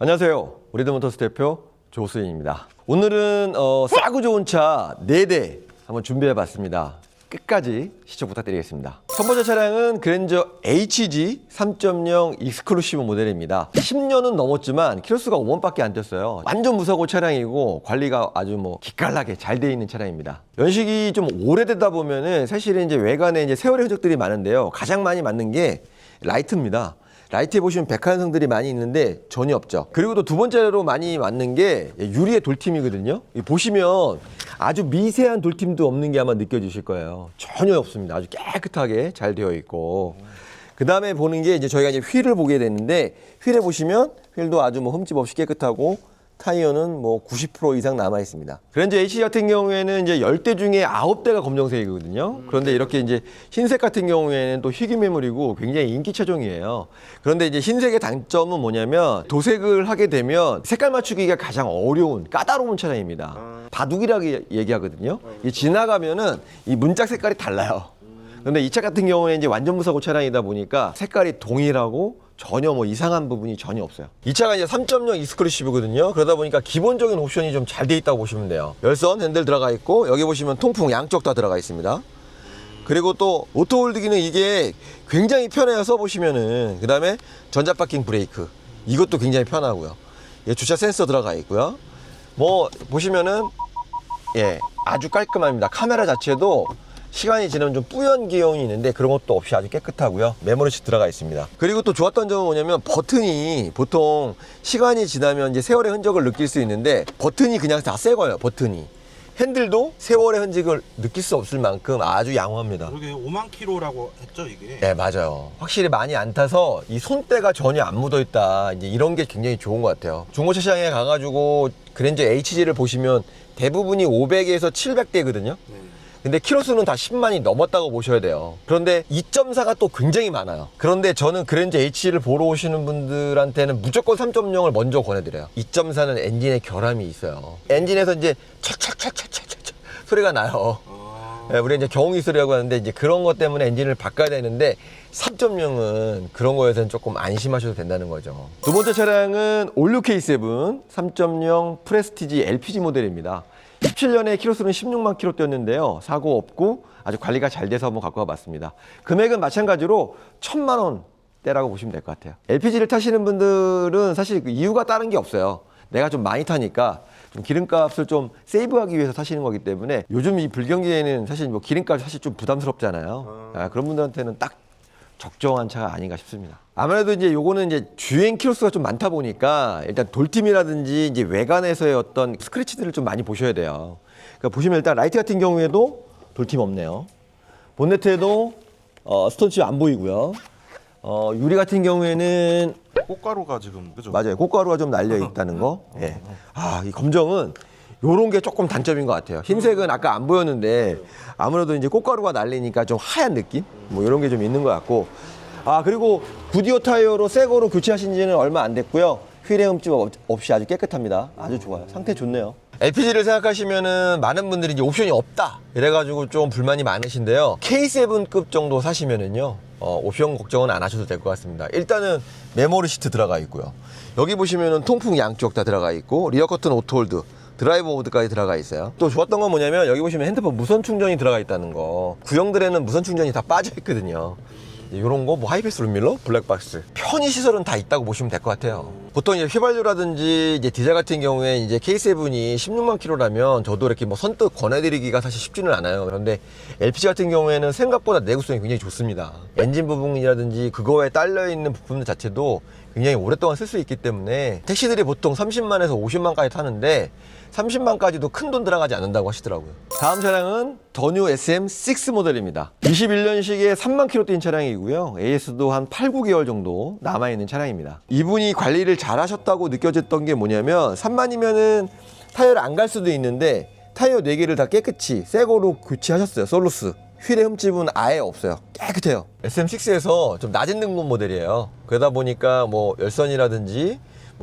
안녕하세요. 우리드모터스 대표 조수인입니다. 오늘은 싸고 좋은 차 4대 한번 준비해봤습니다. 끝까지 시청 부탁드리겠습니다. 첫 번째 차량은 그랜저 HG 3.0 익스클루시브 모델입니다. 10년은 넘었지만 키로수가 5만밖에 안 뛰었어요. 완전 무사고 차량이고 관리가 아주 기깔나게 잘 돼 있는 차량입니다. 연식이 좀 오래되다 보면은 사실은 이제 외관에 이제 세월의 흔적들이 많은데요. 가장 많이 맞는 게 라이트입니다. 라이트에 보시면 백한성들이 많이 있는데 전혀 없죠. 그리고 또 두 번째로 많이 맞는 게 유리의 돌팀이거든요. 보시면 아주 미세한 돌팀도 없는 게 아마 느껴지실 거예요. 전혀 없습니다. 아주 깨끗하게 잘 되어 있고. 그 다음에 보는 게 이제 저희가 이제 휠을 보게 되는데, 휠에 보시면 휠도 아주 흠집 없이 깨끗하고 타이어는 90% 이상 남아 있습니다. 그랜저 HG 같은 경우에는 이제 10대 중에 9대가 검정색이거든요. 그런데 이렇게 이제 흰색 같은 경우에는 또 희귀 매물이고 굉장히 인기 차종이에요. 그런데 이제 흰색의 단점은 뭐냐면 도색을 하게 되면 색깔 맞추기가 가장 어려운 까다로운 차량입니다. 바둑이라고 얘기하거든요. 지나가면은 이 문짝 색깔이 달라요. 그런데 이 차 같은 경우에 이제 완전 무사고 차량이다 보니까 색깔이 동일하고 전혀 이상한 부분이 전혀 없어요. 이 차가 이제 3.0 익스클루시브거든요. 그러다 보니까 기본적인 옵션이 좀 잘 돼 있다고 보시면 돼요. 열선 핸들 들어가 있고, 여기 보시면 통풍 양쪽 다 들어가 있습니다. 그리고 또 오토홀드 기능 이게 굉장히 편해요. 써보시면은. 그 다음에 전자파킹 브레이크 이것도 굉장히 편하고요. 주차 센서 들어가 있고요. 보시면은 아주 깔끔합니다. 카메라 자체도 시간이 지나면 좀 뿌연 기형이 있는데 그런 것도 없이 아주 깨끗하고요. 메모리식 들어가 있습니다. 그리고 또 좋았던 점은 뭐냐면 버튼이 보통 시간이 지나면 이제 세월의 흔적을 느낄 수 있는데 버튼이 그냥 다 새 거예요. 버튼이. 핸들도 세월의 흔적을 느낄 수 없을 만큼 아주 양호합니다. 그러게 5만 킬로라고 했죠 이게? 네, 맞아요. 확실히 많이 안 타서 이 손때가 전혀 안 묻어 있다. 이제 이런 게 굉장히 좋은 것 같아요. 중고차 시장에 가가지고 그랜저 HG를 보시면 대부분이 500에서 700대거든요. 근데 키로수는 다 10만이 넘었다고 보셔야 돼요. 그런데 2.4가 또 굉장히 많아요. 그런데 저는 그랜저 HG를 보러 오시는 분들한테는 무조건 3.0을 먼저 권해드려요. 2.4는 엔진에 결함이 있어요. 엔진에서 이제 찰찰찰찰찰찰 소리가 나요. 우리 이제 경운기 소리라고 하는데 이제 그런 것 때문에 엔진을 바꿔야 되는데 3.0은 그런 거에서는 조금 안심하셔도 된다는 거죠. 두 번째 차량은 올류 K7 3.0 프레스티지 LPG 모델입니다. 17년에 키로수는 16만 킬로 뛰었는데요. 사고 없고 아주 관리가 잘 돼서 한번 갖고 와봤습니다. 금액은 마찬가지로 1,000만 원대라고 보시면 될 것 같아요. LPG를 타시는 분들은 사실 이유가 다른 게 없어요. 내가 좀 많이 타니까 좀 기름값을 좀 세이브하기 위해서 타시는 거기 때문에 요즘 이 불경기에는 사실 기름값이 사실 좀 부담스럽잖아요. 그런 분들한테는 딱 적정한 차가 아닌가 싶습니다. 아무래도 이제 요거는 이제 주행 키로수가 좀 많다 보니까 일단 돌팀이라든지 이제 외관에서의 어떤 스크래치들을 좀 많이 보셔야 돼요. 그러니까 보시면 일단 라이트 같은 경우에도 돌팀 없네요. 본네트에도 스톤칩 안 보이고요. 유리 같은 경우에는 꽃가루가 지금 그죠? 맞아요. 꽃가루가 좀 날려 있다는 거. 예. 이 검정은 요런 게 조금 단점인 것 같아요. 흰색은 아까 안 보였는데 아무래도 이제 꽃가루가 날리니까 좀 하얀 느낌? 이런 게 좀 있는 것 같고. 그리고 구디오 타이어로 새 거로 교체하신 지는 얼마 안 됐고요. 휠에 흠집 없이 아주 깨끗합니다. 아주 좋아요. 상태 좋네요. LPG를 생각하시면은 많은 분들이 이제 옵션이 없다 이래가지고 좀 불만이 많으신데요. K7급 정도 사시면은요, 옵션 걱정은 안 하셔도 될 것 같습니다. 일단은 메모리 시트 들어가 있고요. 여기 보시면은 통풍 양쪽 다 들어가 있고, 리어 커튼 오토홀드, 드라이버 모드까지 들어가 있어요. 또 좋았던 건 뭐냐면 여기 보시면 핸드폰 무선 충전이 들어가 있다는 거. 구형들에는 무선 충전이 다 빠져 있거든요. 이런 거 하이패스 룸밀러, 블랙박스, 편의 시설은 다 있다고 보시면 될 것 같아요. 보통 이제 휘발유라든지 이제 디젤 같은 경우에 이제 K7이 16만 킬로라면 저도 이렇게 선뜻 권해드리기가 사실 쉽지는 않아요. 그런데 LPG 같은 경우에는 생각보다 내구성이 굉장히 좋습니다. 엔진 부분이라든지 그거에 딸려 있는 부품들 자체도 굉장히 오랫동안 쓸 수 있기 때문에 택시들이 보통 30만에서 50만까지 타는데 30만까지도 큰 돈 들어가지 않는다고 하시더라고요. 다음 차량은 더 뉴 SM6 모델입니다. 21년식에 3만 킬로 뛴 차량이고요. AS도 한 8, 9개월 정도 남아있는 차량입니다. 이분이 관리를 잘 하셨다고 느껴졌던 게 뭐냐면 3만이면은 타이어를 안 갈 수도 있는데 타이어 4개를 다 깨끗이 새 거로 교체하셨어요. 솔루스. 휠의 흠집은 아예 없어요. 깨끗해요. SM6에서 좀 낮은 등급 모델이에요. 그러다 보니까 열선이라든지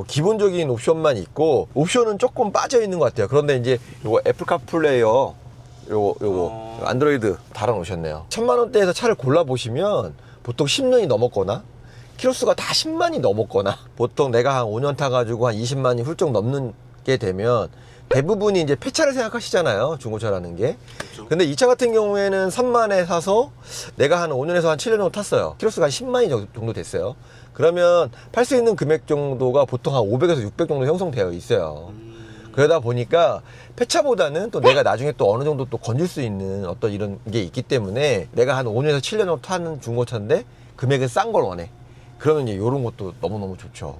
기본적인 옵션만 있고, 옵션은 조금 빠져 있는 것 같아요. 그런데 이제 요거 애플 카플레이어 요거 안드로이드 달아 놓으셨네요. 1,000만 원대에서 차를 골라 보시면 보통 10년이 넘었거나 키로수가 다 10만이 넘었거나 보통 내가 한 5년 타가지고 한 20만이 훌쩍 넘는 게 되면 대부분이 이제 폐차를 생각하시잖아요. 중고차라는 게. 그렇죠. 근데 이 차 같은 경우에는 3만에 사서 내가 한 5년에서 한 7년 정도 탔어요. 키로수가 한 10만이 정도 됐어요. 그러면 팔 수 있는 금액 정도가 보통 한 500에서 600 정도 형성되어 있어요. 그러다 보니까 폐차보다는 또 내가 나중에 또 어느 정도 또 건질 수 있는 어떤 이런 게 있기 때문에 내가 한 5년에서 7년 정도 타는 중고차인데 금액은 싼 걸 원해. 그러면 이제 이런 것도 너무너무 좋죠.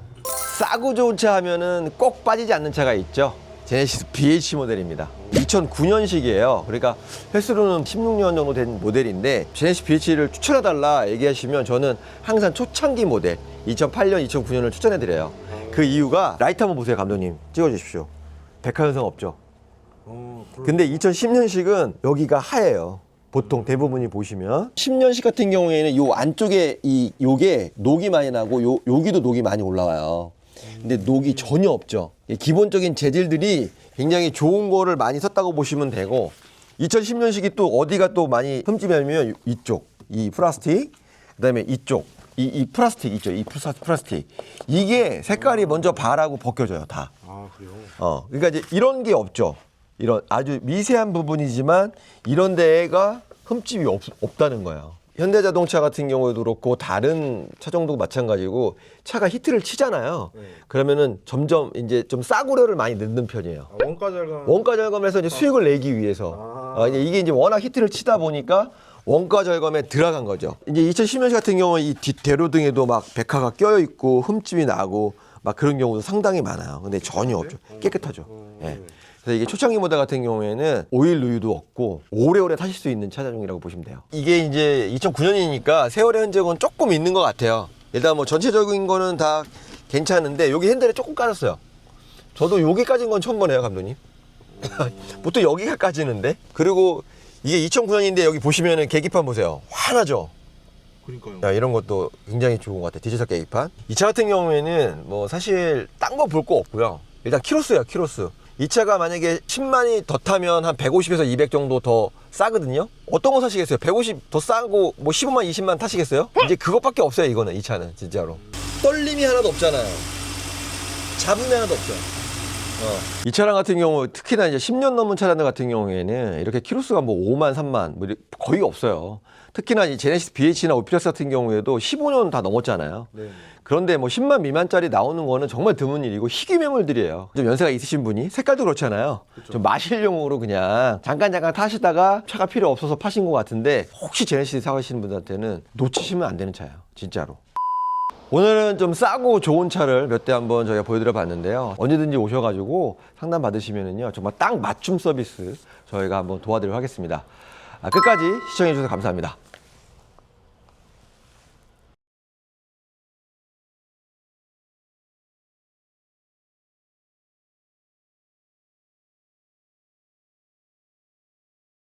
싸고 좋은 차 하면은 꼭 빠지지 않는 차가 있죠. 제네시스 BH 모델입니다. 2009년식이에요. 그러니까 횟수로는 16년 정도 된 모델인데 제네시스 BH를 추천해달라 얘기하시면 저는 항상 초창기 모델 2008년, 2009년을 추천해드려요. 그 이유가 라이트 한번 보세요. 감독님 찍어주십시오. 백화현상 없죠. 근데 2010년식은 여기가 하얘요. 보통 대부분이 보시면 10년식 같은 경우에는 요 안쪽에 요게 녹이 많이 나고 여기도 녹이 많이 올라와요. 근데 녹이 전혀 없죠. 기본적인 재질들이 굉장히 좋은 거를 많이 썼다고 보시면 되고 2010년식이 또 어디가 또 많이 흠집이냐면 이쪽 이 플라스틱 그다음에 이쪽 이 플라스틱 있죠. 이 플라스틱 이게 색깔이 먼저 발하고 벗겨져요. 다. 아 그래요? 그러니까 이제 이런 게 없죠. 이런 아주 미세한 부분이지만 이런 데가 흠집이 없다는 거예요. 현대자동차 같은 경우에도 그렇고 다른 차종도 마찬가지고 차가 히트를 치잖아요. 네. 그러면은 점점 이제 좀 싸구려를 많이 넣는 편이에요. 아, 원가 절감. 원가 절감에서 이제 수익을 내기 위해서 이게 이제 워낙 히트를 치다 보니까 원가 절감에 들어간 거죠. 이제 2010년식 같은 경우는 이 뒷 대로등에도 막 백화가 껴여 있고 흠집이 나고 막 그런 경우도 상당히 많아요. 근데 전혀 없죠. 깨끗하죠. 예. 그래서 이게 초창기 모델 같은 경우에는 오일 누유도 없고 오래오래 타실 수 있는 차종이라고 보시면 돼요. 이게 이제 2009년이니까 세월의 흔적은 조금 있는 것 같아요. 일단 뭐 전체적인 거는 다 괜찮은데 여기 핸들에 조금 까졌어요. 저도 여기 까진 건 처음 보네요, 감독님. 보통 여기가 까지는데. 그리고 이게 2009년인데 여기 보시면은 계기판 보세요. 환하죠. 그러니까요. 야, 이런 것도 굉장히 좋은 것 같아요. 디지털 계기판. 이 차 같은 경우에는 뭐 사실 딴 거 볼 거 없고요. 일단 키로수예요, 키로수. 이 차가 만약에 10만이 더 타면 한 150에서 200 정도 더 싸거든요. 어떤 거 사시겠어요? 150 더 싸고 뭐 15만, 20만 타시겠어요? 이제 그것밖에 없어요, 이거는. 이 차는 진짜로. 떨림이 하나도 없잖아요. 잡음이 하나도 없죠. 이 차량 같은 경우 특히나 이제 10년 넘은 차량들 같은 경우에는 이렇게 키로수가 뭐 5만, 3만 뭐 거의 없어요. 특히나 이 제네시스 BH나 오피러스 같은 경우에도 15년 다 넘었잖아요. 네. 그런데 뭐 10만 미만짜리 나오는 거는 정말 드문 일이고 희귀 매물들이에요. 좀 연세가 있으신 분이 색깔도 그렇잖아요. 좀 마실용으로 그냥 잠깐 타시다가 차가 필요 없어서 파신 것 같은데 혹시 제네시스 사가시는 분들한테는 놓치시면 안 되는 차예요. 진짜로. 오늘은 좀 싸고 좋은 차를 몇 대 한번 저희가 보여드려 봤는데요. 언제든지 오셔가지고 상담 받으시면은요 정말 딱 맞춤 서비스 저희가 한번 도와드리도록 하겠습니다. 끝까지 시청해 주셔서 감사합니다.